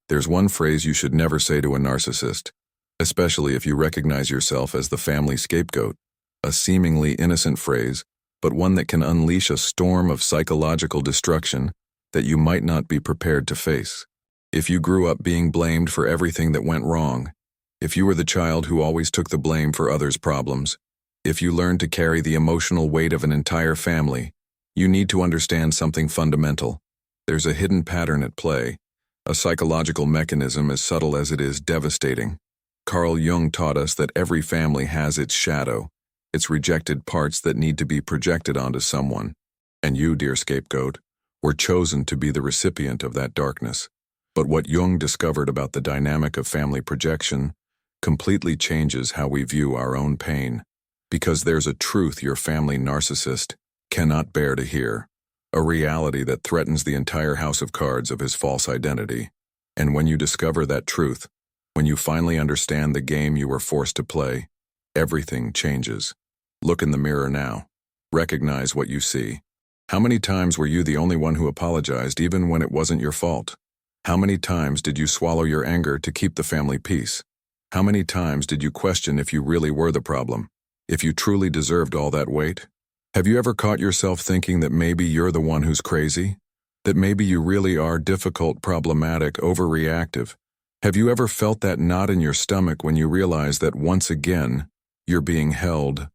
There's one phrase you should never say to a narcissist, especially if you recognize yourself as the family scapegoat. A seemingly innocent phrase, but one that can unleash a storm of psychological destruction that you might not be prepared to face. If you grew up being blamed for everything that went wrong, if you were the child who always took the blame for others' problems, if you learned to carry the emotional weight of an entire family, you need to understand something fundamental. There's a hidden pattern at play, a psychological mechanism as subtle as it is devastating. Carl Jung taught us that every family has its shadow, its rejected parts that need to be projected onto someone. And you, dear scapegoat, were chosen to be the recipient of that darkness. But what Jung discovered about the dynamic of family projection completely changes how we view our own pain. Because there's a truth your family narcissist cannot bear to hear, a reality that threatens the entire house of cards of his false identity. And when you discover that truth, when you finally understand the game you were forced to play, everything changes. Look in the mirror now. Recognize what you see. How many times were you the only one who apologized even when it wasn't your fault? How many times did you swallow your anger to keep the family peace? How many times did you question if you really were the problem, if you truly deserved all that weight? Have you ever caught yourself thinking that maybe you're the one who's crazy? That maybe you really are difficult, problematic, overreactive? Have you ever felt that knot in your stomach when you realize that once again, you're being held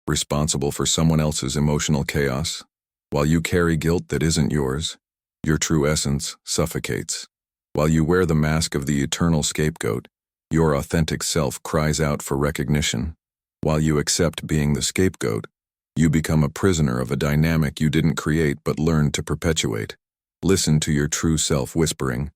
responsible for someone else's emotional chaos? While you carry guilt that isn't yours, your true essence suffocates. While you wear the mask of the eternal scapegoat, your authentic self cries out for recognition. While you accept being the scapegoat, you become a prisoner of a dynamic you didn't create but learned to perpetuate. Listen to your true self whispering,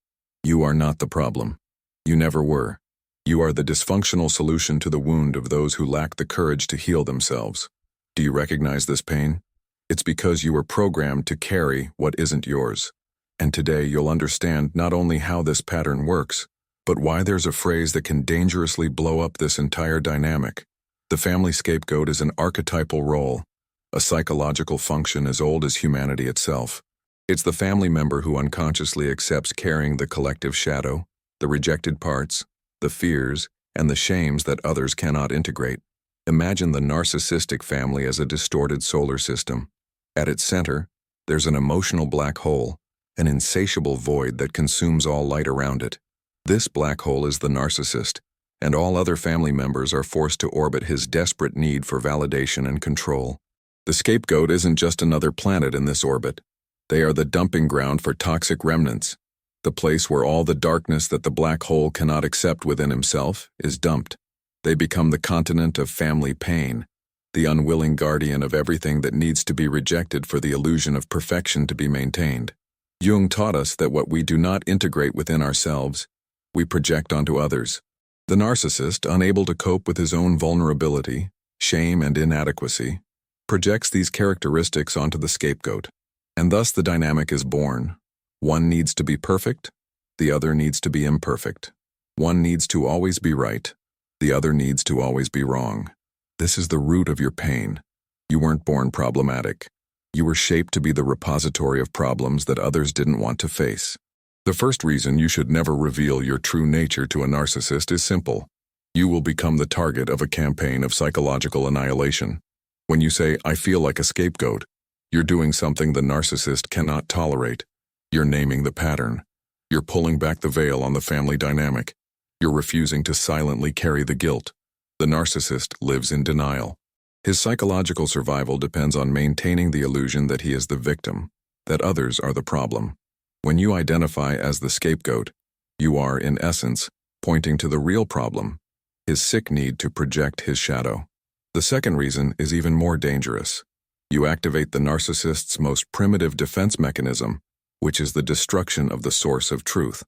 "You are not the problem. You never were. You are the dysfunctional solution to the wound of those who lack the courage to heal themselves." Do you recognize this pain? It's because you were programmed to carry what isn't yours. And today you'll understand not only how this pattern works, but why there's a phrase that can dangerously blow up this entire dynamic. The family scapegoat is an archetypal role, a psychological function as old as humanity itself. It's the family member who unconsciously accepts carrying the collective shadow, the rejected parts, the fears, and the shames that others cannot integrate. Imagine the narcissistic family as a distorted solar system. At its center, there's an emotional black hole, an insatiable void that consumes all light around it. This black hole is the narcissist, and all other family members are forced to orbit his desperate need for validation and control. The scapegoat isn't just another planet in this orbit. They are the dumping ground for toxic remnants, the place where all the darkness that the black hole cannot accept within himself is dumped. They become the continent of family pain, the unwilling guardian of everything that needs to be rejected for the illusion of perfection to be maintained. Jung taught us that what we do not integrate within ourselves, we project onto others. The narcissist, unable to cope with his own vulnerability, shame, and inadequacy, projects these characteristics onto the scapegoat, and thus the dynamic is born. One needs to be perfect, the other needs to be imperfect. One needs to always be right, the other needs to always be wrong. This is the root of your pain. You weren't born problematic. You were shaped to be the repository of problems that others didn't want to face. The first reason you should never reveal your true nature to a narcissist is simple. You will become the target of a campaign of psychological annihilation. When you say, "I feel like a scapegoat," you're doing something the narcissist cannot tolerate. You're naming the pattern. You're pulling back the veil on the family dynamic. You're refusing to silently carry the guilt. The narcissist lives in denial. His psychological survival depends on maintaining the illusion that he is the victim, that others are the problem. When you identify as the scapegoat, you are, in essence, pointing to the real problem, his sick need to project his shadow. The second reason is even more dangerous. You activate the narcissist's most primitive defense mechanism, which is the destruction of the source of truth.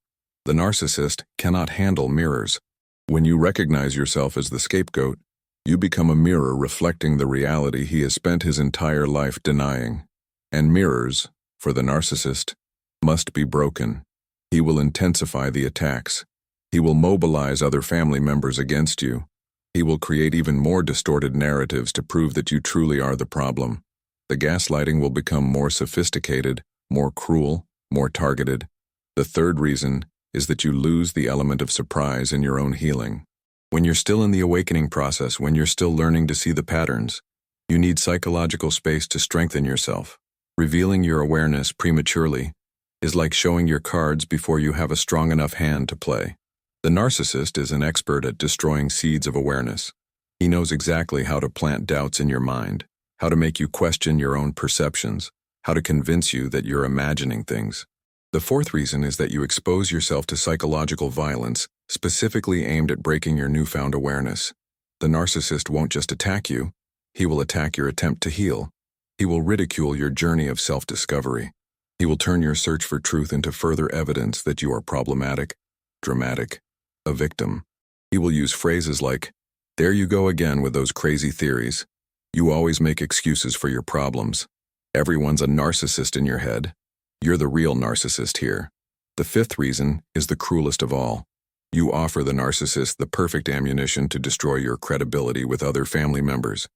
The narcissist cannot handle mirrors. When you recognize yourself as the scapegoat, you become a mirror reflecting the reality he has spent his entire life denying. And mirrors, for the narcissist, must be broken. He will intensify the attacks. He will mobilize other family members against you. He will create even more distorted narratives to prove that you truly are the problem. The gaslighting will become more sophisticated, more cruel, more targeted. The third reason is that you lose the element of surprise in your own healing. When you're still in the awakening process, when you're still learning to see the patterns, you need psychological space to strengthen yourself. Revealing your awareness prematurely is like showing your cards before you have a strong enough hand to play. The narcissist is an expert at destroying seeds of awareness. He knows exactly how to plant doubts in your mind, how to make you question your own perceptions, how to convince you that you're imagining things. The fourth reason is that you expose yourself to psychological violence, specifically aimed at breaking your newfound awareness. The narcissist won't just attack you, he will attack your attempt to heal. He will ridicule your journey of self-discovery. He will turn your search for truth into further evidence that you are problematic, dramatic, a victim. He will use phrases like, "There you go again with those crazy theories. You always make excuses for your problems. Everyone's a narcissist in your head. You're the real narcissist here." The fifth reason is the cruelest of all. You offer the narcissist the perfect ammunition to destroy your credibility with other family members.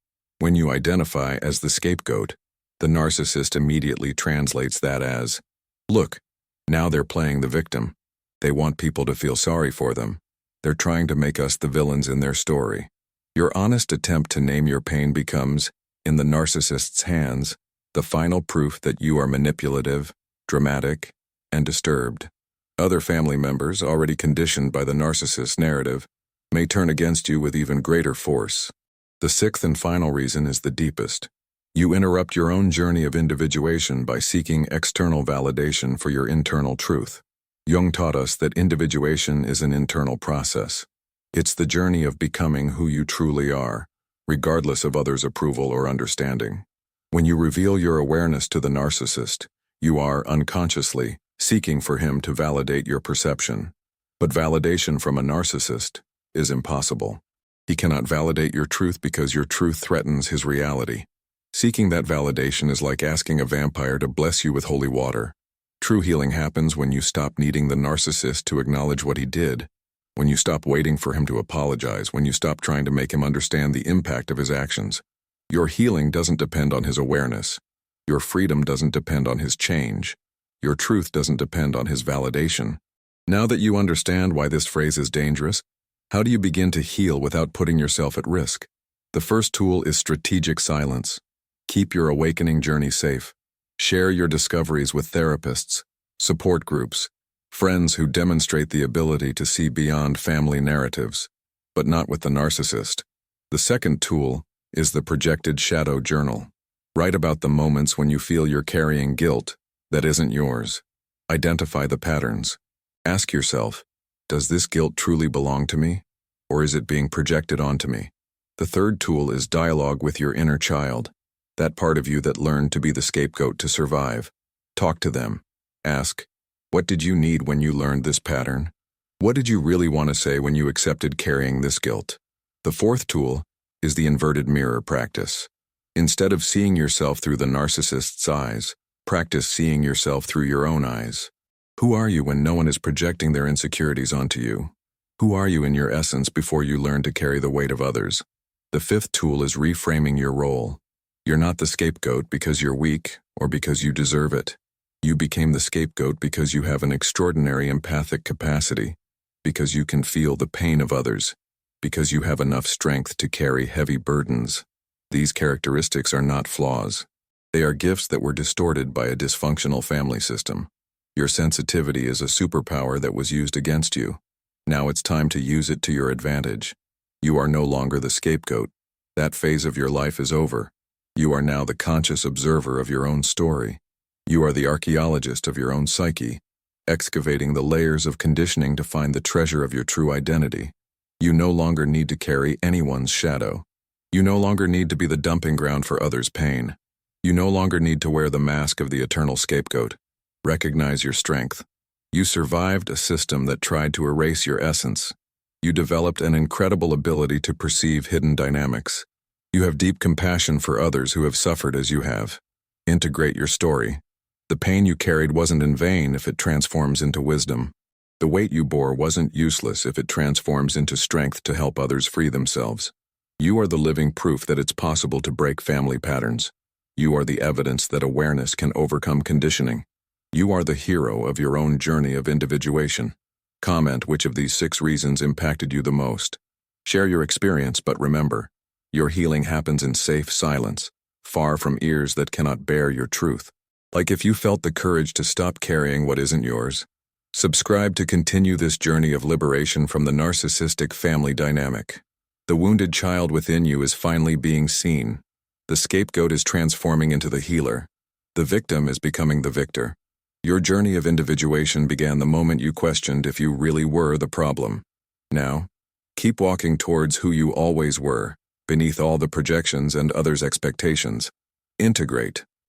When you identify as the scapegoat, the narcissist immediately translates that as, "Look, now they're playing the victim. They want people to feel sorry for them. They're trying to make us the villains in their story." Your honest attempt to name your pain becomes, in the narcissist's hands, the final proof that you are manipulative, dramatic, and disturbed. Other family members, already conditioned by the narcissist's narrative, may turn against you with even greater force. The sixth and final reason is the deepest. You interrupt your own journey of individuation by seeking external validation for your internal truth. Jung taught us that individuation is an internal process. It's the journey of becoming who you truly are, regardless of others' approval or understanding. When you reveal your awareness to the narcissist, you are, unconsciously, seeking for him to validate your perception. But validation from a narcissist is impossible. He cannot validate your truth because your truth threatens his reality. Seeking that validation is like asking a vampire to bless you with holy water. True healing happens when you stop needing the narcissist to acknowledge what he did, when you stop waiting for him to apologize, when you stop trying to make him understand the impact of his actions. Your healing doesn't depend on his awareness. Your freedom doesn't depend on his change. Your truth doesn't depend on his validation. Now that you understand why this phrase is dangerous, how do you begin to heal without putting yourself at risk? The first tool is strategic silence. Keep your awakening journey safe. Share your discoveries with therapists, support groups, friends who demonstrate the ability to see beyond family narratives, but not with the narcissist. The second tool is the projected shadow journal. Write about the moments when you feel you're carrying guilt that isn't yours. Identify the patterns. Ask yourself, does this guilt truly belong to me, or is it being projected onto me? The third tool is dialogue with your inner child, that part of you that learned to be the scapegoat to survive. Talk to them. Ask, what did you need when you learned this pattern? What did you really want to say when you accepted carrying this guilt? The fourth tool is the inverted mirror practice. Instead of seeing yourself through the narcissist's eyes, practice seeing yourself through your own eyes. Who are you when no one is projecting their insecurities onto you? Who are you in your essence before you learn to carry the weight of others? The fifth tool is reframing your role. You're not the scapegoat because you're weak or because you deserve it. You became the scapegoat because you have an extraordinary empathic capacity, because you can feel the pain of others, because you have enough strength to carry heavy burdens. These characteristics are not flaws. They are gifts that were distorted by a dysfunctional family system. Your sensitivity is a superpower that was used against you. Now it's time to use it to your advantage. You are no longer the scapegoat. That phase of your life is over. You are now the conscious observer of your own story. You are the archaeologist of your own psyche, excavating the layers of conditioning to find the treasure of your true identity. You no longer need to carry anyone's shadow. You no longer need to be the dumping ground for others' pain. You no longer need to wear the mask of the eternal scapegoat. Recognize your strength. You survived a system that tried to erase your essence. You developed an incredible ability to perceive hidden dynamics. You have deep compassion for others who have suffered as you have. Integrate your story. The pain you carried wasn't in vain if it transforms into wisdom. The weight you bore wasn't useless if it transforms into strength to help others free themselves. You are the living proof that it's possible to break family patterns. You are the evidence that awareness can overcome conditioning. You are the hero of your own journey of individuation. Comment which of these 6 reasons impacted you the most. Share your experience, but remember, your healing happens in safe silence, far from ears that cannot bear your truth. Like if you felt the courage to stop carrying what isn't yours. Subscribe to continue this journey of liberation from the narcissistic family dynamic. The wounded child within you is finally being seen. The scapegoat is transforming into the healer. The victim is becoming the victor. Your journey of individuation began the moment you questioned if you really were the problem. Now, keep walking towards who you always were, beneath all the projections and others' expectations. Integrate.